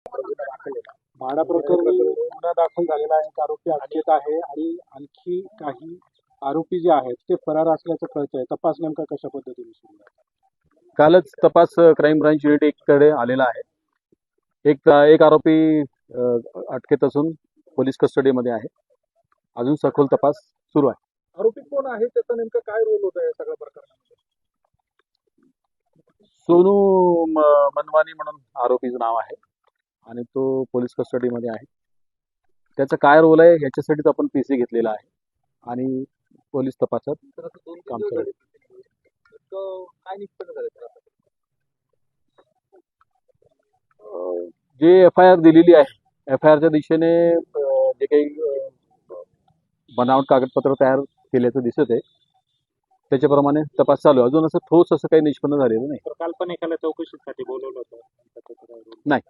म्हाडा प्रकरणी गुन्हा दाखल झालेला आहे, एक आरोपी अटकेत आहे आणि आणखी काही आरोपी जे आहेत ते फरार असल्याचं कळतंय. तपास नेमका कशा पद्धतीने सुरू आहे? कालच तपास क्राईम ब्रांच युनिट 1 कडे आलेला आहे. एक आरोपी अटकेत असून पोलीस कस्टडीमध्ये आहे. अजून सखोल तपास सुरू आहे. आरोपी कोण आहे, त्याचा नेमका काय रोल होता या सगळ्या प्रकरणामध्ये? सोनू मनवानी म्हणून आरोपीचं नाव आहे आणि तो पोलीस कस्टडीमध्ये आहे. त्याचा काय रोल आहे याच्यासाठीच आपण पीसी घेतलेला आहे आणि पोलीस तपासात काम करत आहे. काय निष्पन्न झालं? जे FIR दिलेली आहे, FIRच्या दिशेने जे काही बनावट कागदपत्र तयार केल्याचं दिसत आहे, त्याच्याप्रमाणे तपास चालू आहे. अजून ठोस असं काही निष्पन्न झालेलं नाही. काल पण एकाला चौकशीसाठी बोलवलं होतं. नाही.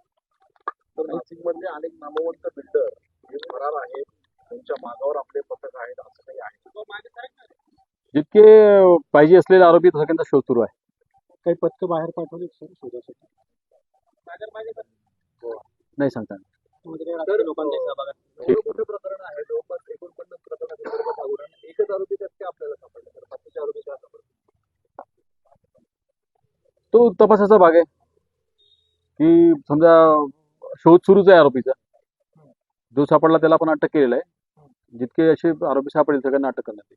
तर नाशिकमधले अनेक नामवंत बिल्डर जे फरार आहेत, त्यांच्या मागावर आपले पथक आहेत, असं काही आहे? जितके पाहिजे असलेले आरोपी सगळ्यांचा शोध सुरू आहे. काही पथकं बाहेर पाठवली शोधासाठी? नाही सांगता एवढं मोठं प्रकरण आहे, जवळपास 49 प्रकरणासंदर्भात आवरण एकच आरोपी त्यात ते आपल्याला सापडले, तर बाकीचे आरोपी काय सापडले? तो तपासाचा भाग आहे की समजा शोध सुरूच आहे आरोपीचा. जो सापडला त्याला आपण अटक केलेला आहे. जितके असे आरोपी सापडेल सगळ्यांना अटक करण्यात येईल.